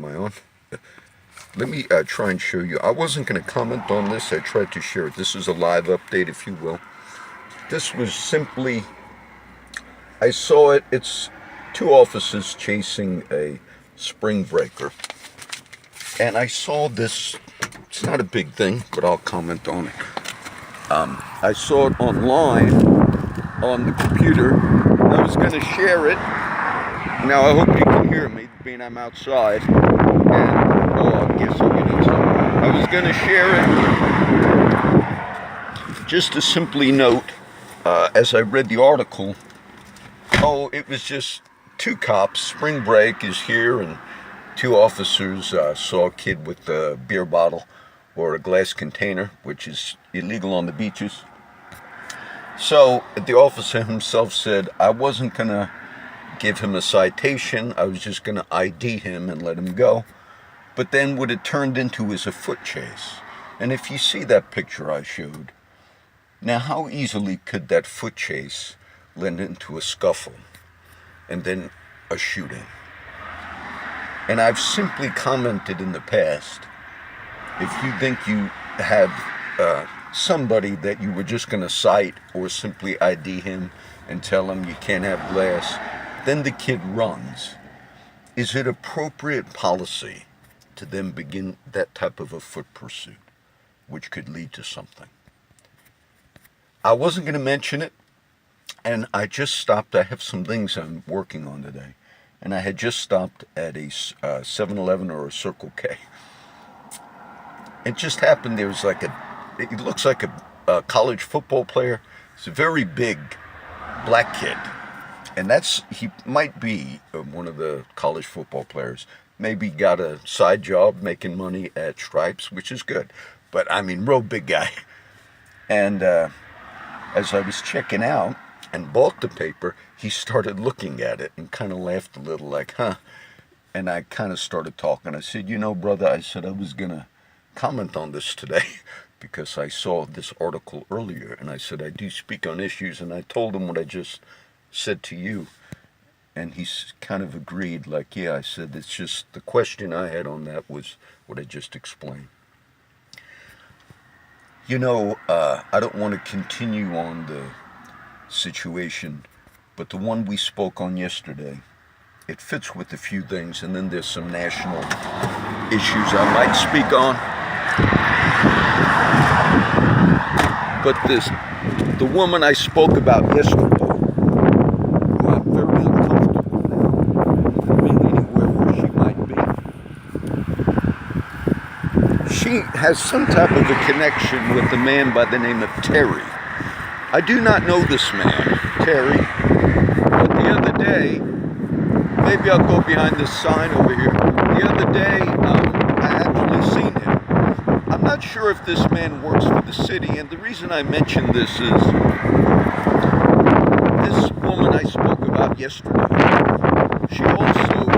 Am I on? Let me try and show you. I wasn't going to comment on this. I tried to share it. This is a live update, if you will. This was simply, I saw it. It's two officers chasing a spring breaker. And I saw this. It's not a big thing, but I'll comment on it. I saw it online on the computer. I was going to share it. Now, I hope you can hear me, being I'm outside. And, I guess I'm getting some. I was going to share it. Just to simply note, as I read the article, it was just two cops. Spring break is here, and two officers saw a kid with a beer bottle or a glass container, which is illegal on the beaches. So the officer himself said, I wasn't going to give him a citation. I was just going to ID him and let him go. But then what it turned into is a foot chase. And if you see that picture I showed, now how easily could that foot chase lend into a scuffle and then a shooting? And I've simply commented in the past, if you think you have somebody that you were just going to cite or simply ID him and tell him you can't have glass, then the kid runs. Is it appropriate policy to then begin that type of a foot pursuit, which could lead to something? I wasn't going to mention it, and I just stopped. I have some things I'm working on today, and I had just stopped at a 7-Eleven or a Circle K. It just happened there was it looks like a college football player. It's a very big black kid. And he might be one of the college football players. Maybe got a side job making money at Stripes, which is good. But I mean, real big guy. And as I was checking out and bought the paper, he started looking at it and kind of laughed a little like, huh. And I kind of started talking. I said, brother, I said I was going to comment on this today because I saw this article earlier. And I said, I do speak on issues. And I told him what I just said to you, and he's kind of agreed, like, yeah. I said, it's just the question I had on that was what I just explained. I don't want to continue on the situation, but the one we spoke on yesterday, it fits with a few things, and then there's some national issues I might speak on. But the woman I spoke about yesterday, she has some type of a connection with a man by the name of Terry. I do not know this man, Terry, but the other day, maybe I'll go behind this sign over here. The other day, I actually seen him. I'm not sure if this man works for the city, and the reason I mention this is this woman I spoke about yesterday, she also,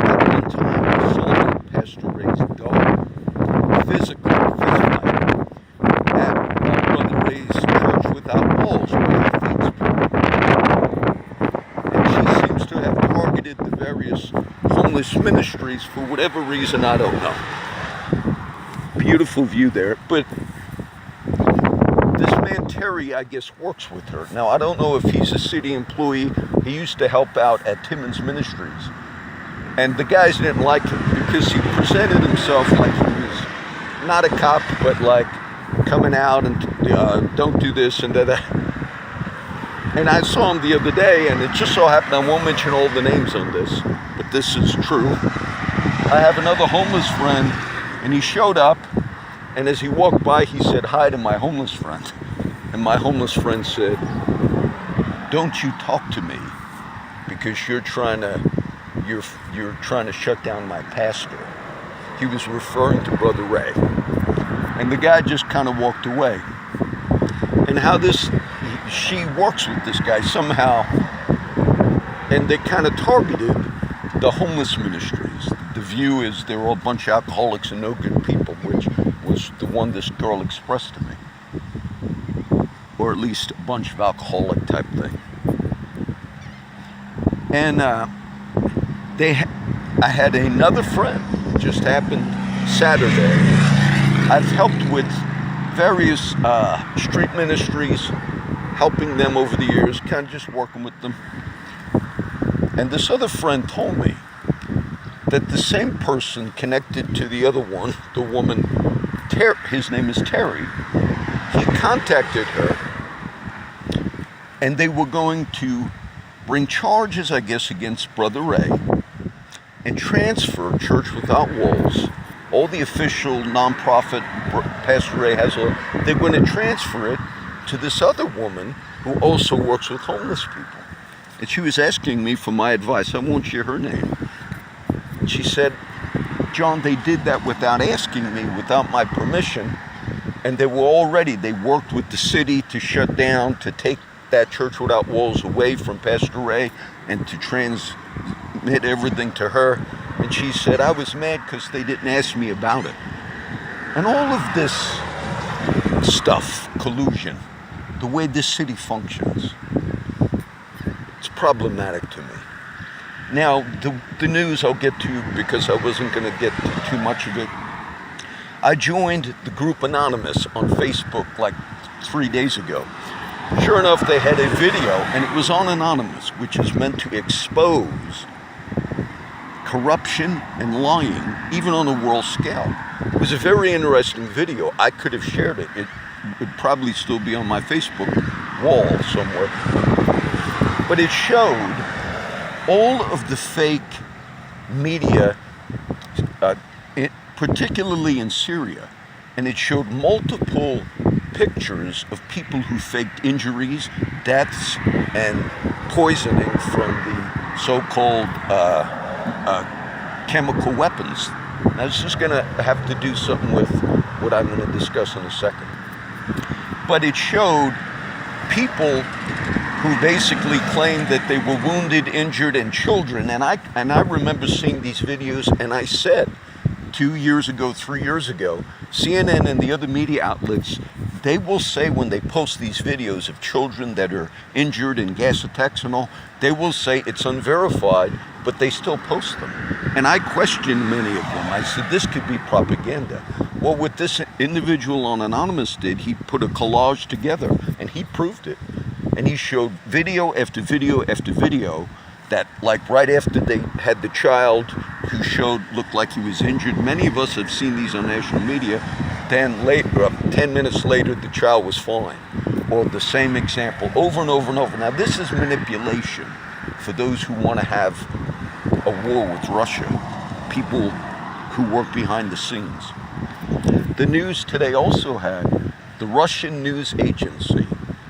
at one time, assaulted Pastor Ray's dog. Physically, at Brother Ray's Church Without Walls, where he feeds people. And she seems to have targeted the various homeless ministries for whatever reason, I don't know. Beautiful view there, but this man Terry, I guess, works with her. Now, I don't know if he's a city employee. He used to help out at Timmons Ministries. And the guys didn't like him because he presented himself like he was not a cop, but like coming out and don't do this and that. And I saw him the other day, and it just so happened, I won't mention all the names on this, but this is true. I have another homeless friend, and he showed up, and as he walked by, he said hi to my homeless friend. And my homeless friend said, don't you talk to me, because you're trying to shut down my pastor. He was referring to Brother Ray. And the guy just kind of walked away. And how she works with this guy somehow, and they kind of targeted the homeless ministries. The view is they're all a bunch of alcoholics and no good people, which was the one this girl expressed to me. Or at least a bunch of alcoholic type thing. And I had another friend just happened Saturday. I've helped with various street ministries, helping them over the years, kind of just working with them. And this other friend told me that the same person connected to the other one, the woman, his name is Terry, he contacted her, and they were going to bring charges, I guess, against Brother Ray and transfer Church Without Walls, all the official nonprofit Pastor Ray has, they're going to transfer it to this other woman who also works with homeless people. And she was asking me for my advice. I won't share her name. And she said, John, they did that without asking me, without my permission. And they worked with the city to shut down, to take that Church Without Walls away from Pastor Ray and to transmit everything to her. And she said, I was mad because they didn't ask me about it. And all of this stuff, collusion, the way this city functions, it's problematic to me. Now, the news I'll get to because I wasn't going to get to too much of it. I joined the group Anonymous on Facebook like 3 days ago. Sure enough, they had a video, and it was on Anonymous, which is meant to expose corruption and lying, even on a world scale. It was a very interesting video. I could have shared it. It would probably still be on my Facebook wall somewhere. But it showed all of the fake media, particularly in Syria, and it showed multiple pictures of people who faked injuries, deaths, and poisoning from the so-called chemical weapons. Now, this is going to have to do something with what I'm going to discuss in a second. But it showed people who basically claimed that they were wounded, injured, and children. And I remember seeing these videos, and I said 2 years ago, 3 years ago, CNN and the other media outlets, they will say when they post these videos of children that are injured in gas attacks and all, they will say it's unverified, but they still post them. And I questioned many of them. I said, this could be propaganda. Well, what this individual on Anonymous did, he put a collage together, and he proved it. And he showed video after video after video that, like, right after they had the child who looked like he was injured. Many of us have seen these on national media. Then later, 10 minutes later, the child was fine. Or the same example over and over and over. Now, this is manipulation for those who want to have a war with Russia, people who work behind the scenes. The news today also had the Russian news agency,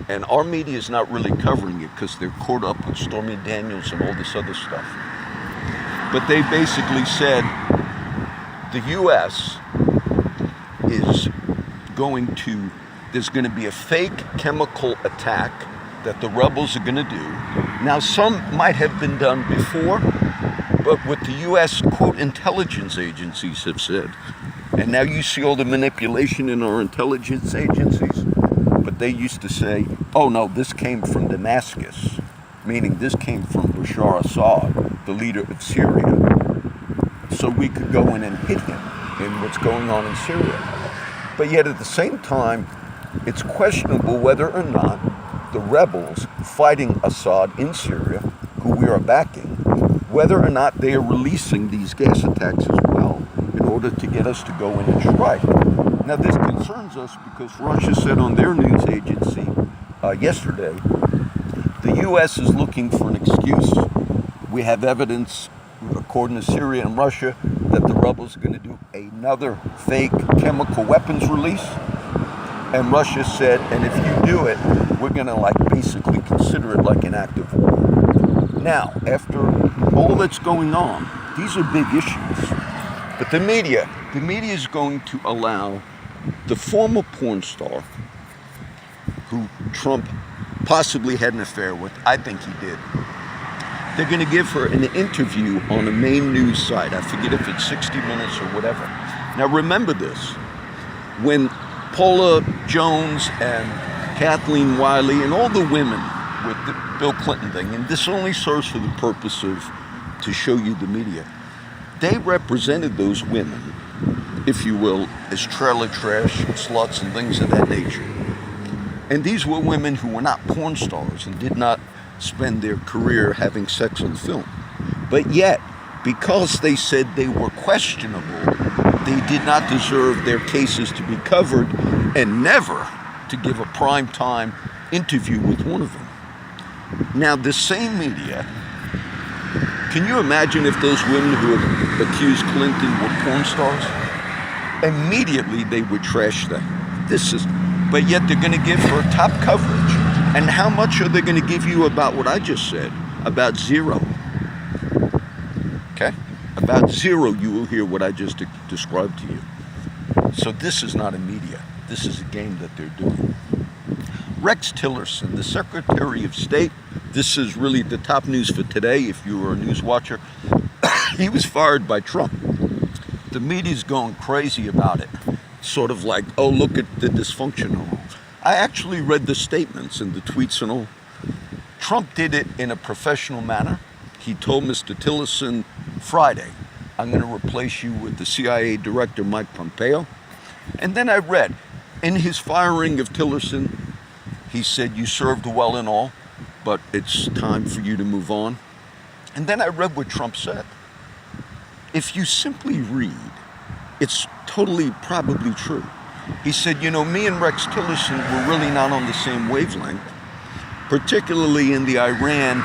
and our media is not really covering it because they're caught up with Stormy Daniels and all this other stuff. But they basically said the U.S. is there's going to be a fake chemical attack that the rebels are going to do. Now, some might have been done before, but what the U.S., quote, intelligence agencies have said, and now you see all the manipulation in our intelligence agencies, but they used to say, oh no, this came from Damascus, meaning this came from Bashar Assad, the leader of Syria, so we could go in and hit him in what's going on in Syria. But yet at the same time, it's questionable whether or not the rebels fighting Assad in Syria, who we are backing, whether or not they are releasing these gas attacks as well in order to get us to go in and strike. Now, this concerns us because Russia said on their news agency yesterday, the U.S. is looking for an excuse. We have evidence, according to Syria and Russia, that the rebels are going to do another fake chemical weapons release. And Russia said, and if you do it, we're going to basically consider it like an act of war. Now, after all that's going on, these are big issues. But the media is going to allow the former porn star who Trump possibly had an affair with, I think he did. They're going to give her an interview on a main news site. I forget if it's 60 Minutes or whatever. Now remember this. When Paula Jones and Kathleen Wiley and all the women with the Bill Clinton thing, and this only serves for the purpose of to show you the media. They represented those women, if you will, as trailer trash, sluts, and things of that nature. And these were women who were not porn stars and did not spend their career having sex on film. But yet, because they said they were questionable, they did not deserve their cases to be covered and never to give a prime time interview with one of them. Now, the same media, can you imagine if those women who have accused Clinton were porn stars? Immediately they would trash them. But yet they're going to give her top coverage. And how much are they going to give you about what I just said? About zero. Okay? About zero you will hear what I just described to you. So this is not a media. This is a game that they're doing. Rex Tillerson, the Secretary of State, this is really the top news for today if you were a news watcher. He was fired by Trump. The media's going crazy about it. Sort of like, oh, look at the dysfunction and all. I actually read the statements and the tweets and all. Trump did it in a professional manner. He told Mr. Tillerson Friday, I'm going to replace you with the CIA Director Mike Pompeo. And then I read, in his firing of Tillerson, he said, you served well and all, but it's time for you to move on. And then I read what Trump said. If you simply read, it's totally probably true. He said, you know, me and Rex Tillerson were really not on the same wavelength, particularly in the Iran.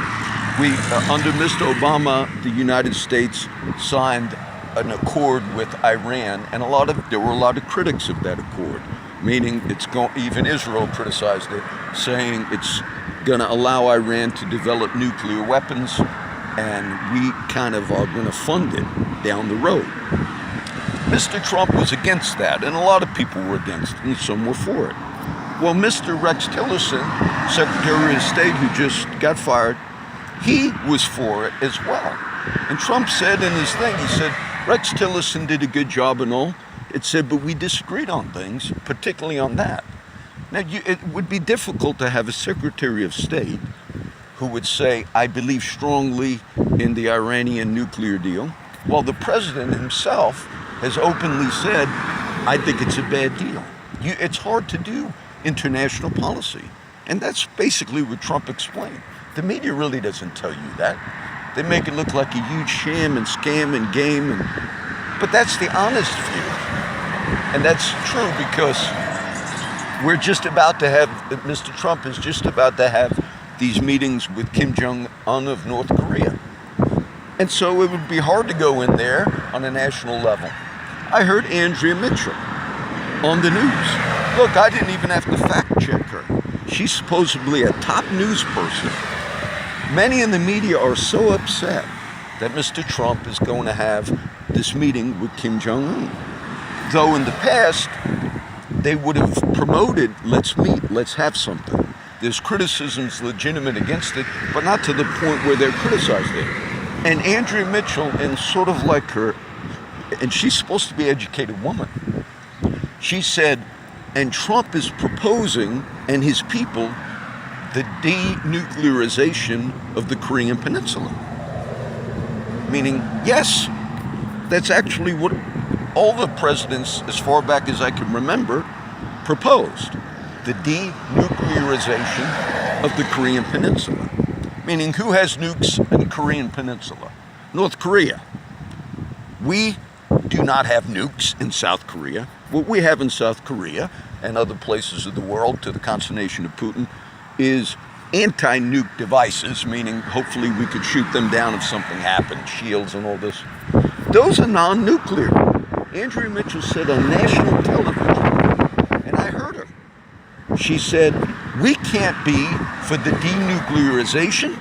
Under Mr. Obama, the United States signed an accord with Iran, and there were a lot of critics of that accord, meaning even Israel criticized it, saying it's going to allow Iran to develop nuclear weapons, and we kind of are going to fund it down the road. Mr. Trump was against that, and a lot of people were against it, and some were for it. Well, Mr. Rex Tillerson, Secretary of State, who just got fired, he was for it as well. And Trump said in his thing, he said, Rex Tillerson did a good job and all. It said, but we disagreed on things, particularly on that. Now, it would be difficult to have a Secretary of State who would say, I believe strongly in the Iranian nuclear deal, while the president himself has openly said, I think it's a bad deal. It's hard to do international policy. And that's basically what Trump explained. The media really doesn't tell you that. They make it look like a huge sham and scam and game, but that's the honest view. And that's true because we're just about to have, Mr. Trump is just about to have these meetings with Kim Jong-un of North Korea. And so it would be hard to go in there on a national level. I heard Andrea Mitchell on the news. Look, I didn't even have to fact check her. She's supposedly a top news person. Many in the media are so upset that Mr. Trump is going to have this meeting with Kim Jong-un. Though in the past, they would have promoted, let's meet, let's have something. There's criticisms legitimate against it, but not to the point where they're criticized it. And Andrea Mitchell, and sort of like her, and she's supposed to be an educated woman, she said, and Trump is proposing, and his people, the denuclearization of the Korean Peninsula. Meaning, yes, that's actually what all the presidents, as far back as I can remember, proposed. The denuclearization of the Korean Peninsula. Meaning, who has nukes in the Korean Peninsula? North Korea. We do not have nukes in South Korea. What we have in South Korea and other places of the world, to the consternation of Putin, is anti-nuke devices, meaning hopefully we could shoot them down if something happened, shields and all this. Those are non-nuclear. Andrea Mitchell said on national television, and I heard her. She said, we can't be for the denuclearization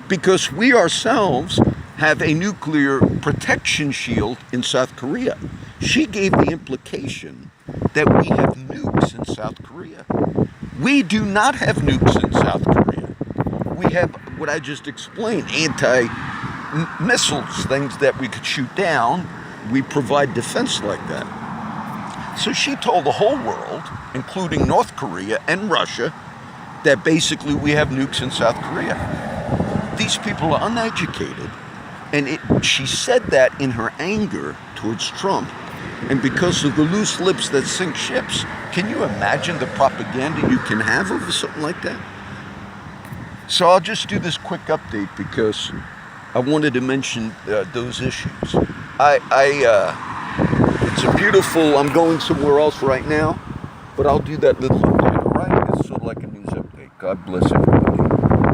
because we ourselves have a nuclear protection shield in South Korea. She gave the implication that we have nukes in South Korea. We do not have nukes in South Korea. We have what I just explained, anti-missiles, things that we could shoot down. We provide defense like that. So she told the whole world, including North Korea and Russia, that basically we have nukes in South Korea. These people are uneducated. And she said that in her anger towards Trump. And because of the loose lips that sink ships, can you imagine the propaganda you can have over something like that? So I'll just do this quick update because I wanted to mention those issues. It's a beautiful, I'm going somewhere else right now, but I'll do that little update, all right? It's sort of like a news update. God bless everybody.